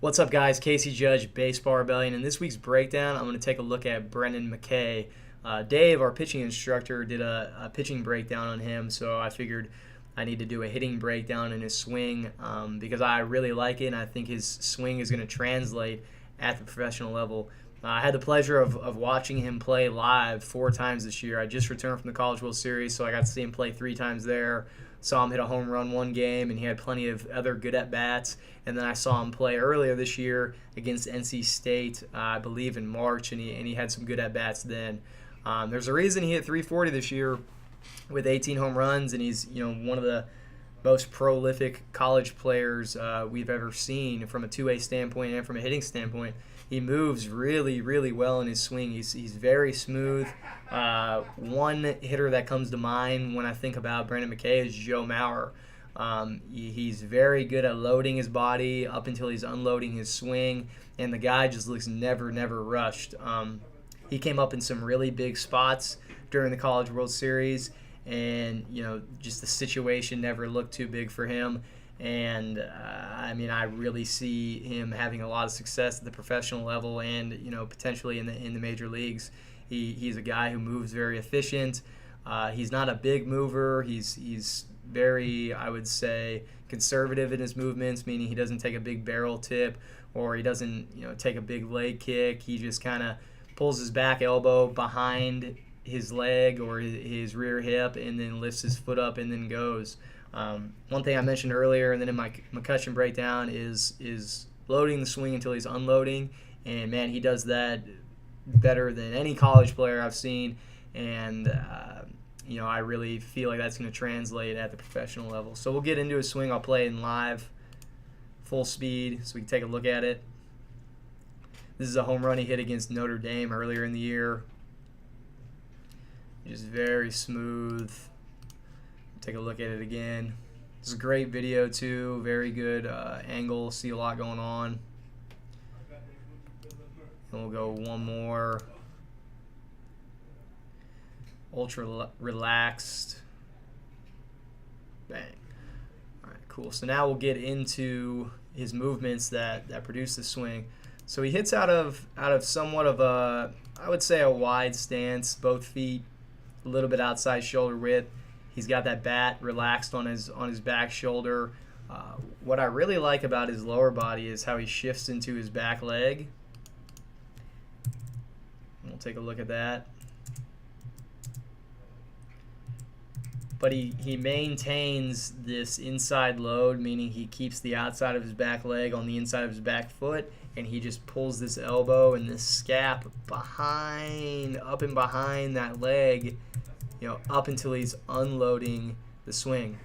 What's up, guys? Casey Judge, Base Barbellion. In this week's breakdown, I'm going to take a look at Brendan McKay. Dave, our pitching instructor, did a pitching breakdown on him, so I figured I need to do a hitting breakdown in his swing because I really like it, and I think his swing is going to translate at the professional level. I had the pleasure of watching him play live 4 times this year. I just returned from the College World Series, so I got to see him play 3 times there. Saw him hit a home run one game, and he had plenty of other good at-bats. And then I saw him play earlier this year against NC State, I believe in March, and he had some good at-bats then. There's a reason he hit 340 this year with 18 home runs, and he's one of the most prolific college players we've ever seen from a two-way standpoint and from a hitting standpoint. He moves really, really well in his swing. He's very smooth. One hitter that comes to mind when I think about Brendan McKay is Joe Mauer. He's very good at loading his body up until he's unloading his swing, and the guy just looks never rushed. He came up in some really big spots during the College World Series, and just the situation never looked too big for him. And I really see him having a lot of success at the professional level and potentially in the major leagues. He's a guy who moves very efficient. He's not a big mover. He's very, I would say, conservative in his movements, meaning he doesn't take a big barrel tip or he doesn't take a big leg kick. He just kind of pulls his back elbow behind his leg or his rear hip and then lifts his foot up and then goes. One thing I mentioned earlier and then in my McCutcheon breakdown is loading the swing until he's unloading, and man, he does that better than any college player I've seen, and I really feel like that's going to translate at the professional level. So we'll get into his swing. I'll play it in live, full speed, so we can take a look at it. This is a home run he hit against Notre Dame earlier in the year. Just very smooth. Take a look at it again. It's a great video too. Very good angle. See a lot going on. And we'll go one more. Ultra relaxed. Bang. All right, cool. So now we'll get into his movements that produce the swing. So he hits out of somewhat of a, I would say, a wide stance, both feet a little bit outside shoulder width. He's got that bat relaxed on his back shoulder. What I really like about his lower body is how he shifts into his back leg. We'll take a look at that. But he maintains this inside load, meaning he keeps the outside of his back leg on the inside of his back foot, and he just pulls this elbow and this scap up and behind that leg, up until he's unloading the swing.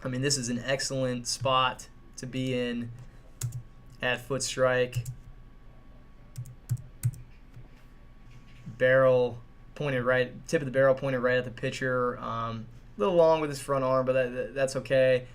This is an excellent spot to be in at foot strike. Barrel pointed right, tip of the barrel pointed right at the pitcher. A little long with his front arm, but that's okay.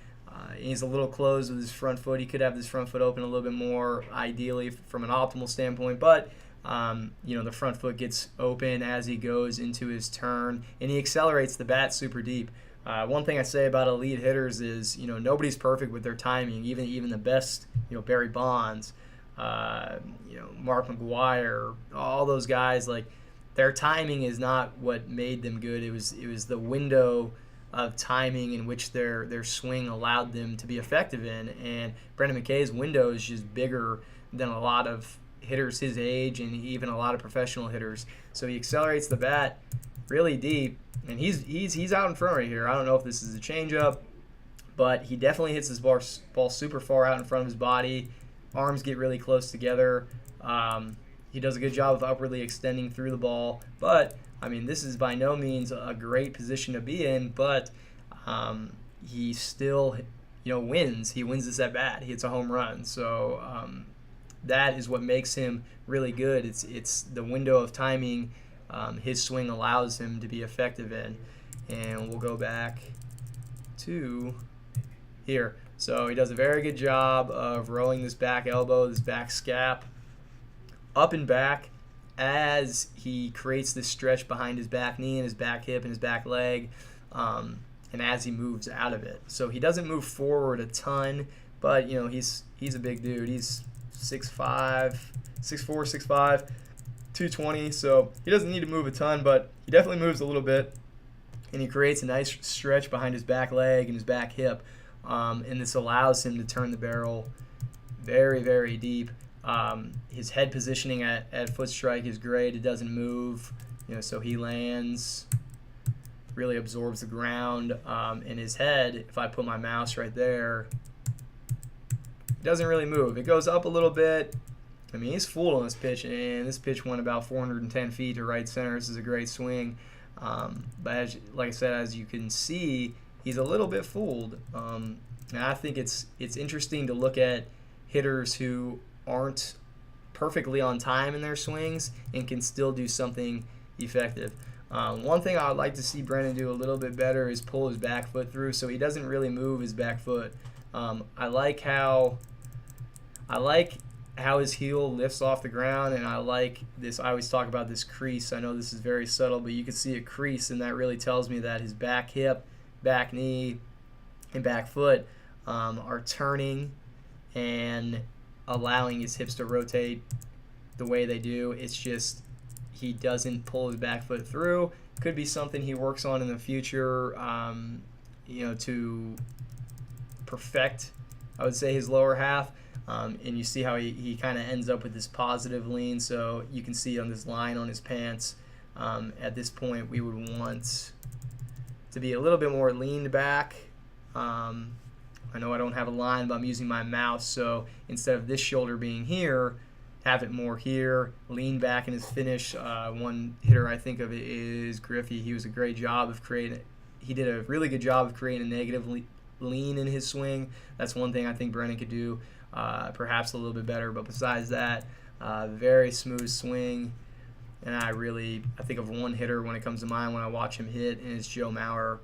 He's a little closed with his front foot. He could have his front foot open a little bit more, ideally from an optimal standpoint, but the front foot gets open as he goes into his turn, and he accelerates the bat super deep. One thing I say about elite hitters is, nobody's perfect with their timing. Even the best, Barry Bonds, Mark McGwire, all those guys, like their timing is not what made them good. It was the window of timing in which their swing allowed them to be effective in. And Brendan McKay's window is just bigger than a lot of hitters his age and even a lot of professional hitters. So he accelerates the bat really deep, and he's out in front right here. I don't know if this is a changeup, but he definitely hits his ball super far out in front of his body. Arms get really close together. He does a good job of upwardly extending through the ball, but this is by no means a great position to be in, but he still wins. He wins this at bat. He hits a home run. So that is what makes him really good. It's the window of timing his swing allows him to be effective in. And we'll go back to here. So he does a very good job of rolling this back elbow, this back scap, up and back as he creates this stretch behind his back knee and his back hip and his back leg, and as he moves out of it. So he doesn't move forward a ton, but he's a big dude. He's 6'5", 6'4", 6'5", 220. So he doesn't need to move a ton, but he definitely moves a little bit. And he creates a nice stretch behind his back leg and his back hip. And this allows him to turn the barrel very, very deep. His head positioning at foot strike is great. It doesn't move, so he lands, really absorbs the ground. And his head, if I put my mouse right there, it doesn't really move. It goes up a little bit. I mean, he's fooled on this pitch, and this pitch went about 410 feet to right center. This is a great swing. But like I said, as you can see, he's a little bit fooled. And I think it's interesting to look at hitters who aren't perfectly on time in their swings and can still do something effective. One thing I would like to see Brendan do a little bit better is pull his back foot through, so he doesn't really move his back foot. I like how his heel lifts off the ground, and I like this. I always talk about this crease. I know this is very subtle, but you can see a crease, and that really tells me that his back hip, back knee, and back foot are turning and allowing his hips to rotate the way they do. It's just he doesn't pull his back foot through. Could be something he works on in the future, to perfect, I would say, his lower half. And you see how he kind of ends up with this positive lean. So you can see on this line on his pants, at this point we would want to be a little bit more leaned back. I know I don't have a line, but I'm using my mouse. So instead of this shoulder being here, have it more here, lean back in his finish. One hitter I think of is Griffey. He was a great job of he did a really good job of creating a negative lean in his swing. That's one thing I think Brendan could do perhaps a little bit better. But besides that, very smooth swing. And I think of one hitter when it comes to mind when I watch him hit, and it's Joe Mauer.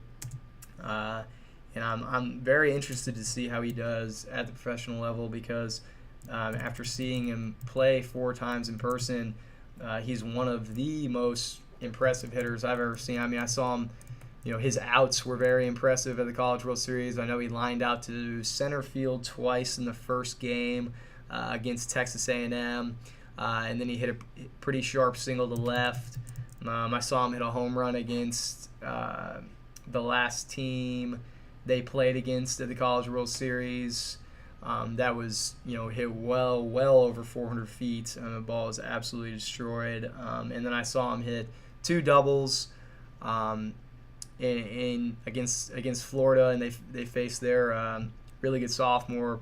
And I'm very interested to see how he does at the professional level, because after seeing him play 4 times in person, he's one of the most impressive hitters I've ever seen. I mean, I saw him, his outs were very impressive at the College World Series. I know he lined out to center field twice in the first game against Texas A&M, and then he hit a pretty sharp single to left. I saw him hit a home run against the last team they played against at the College World Series. That was, hit well over 400 feet. The ball was absolutely destroyed. And then I saw him hit 2 doubles in against Florida, and they faced their really good sophomore.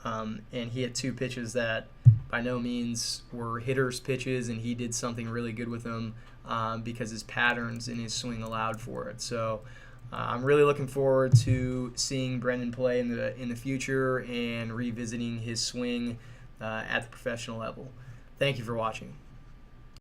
And he hit 2 pitches that by no means were hitters' pitches, and he did something really good with them because his patterns in his swing allowed for it. So I'm really looking forward to seeing Brendan play in the future and revisiting his swing at the professional level. Thank you for watching.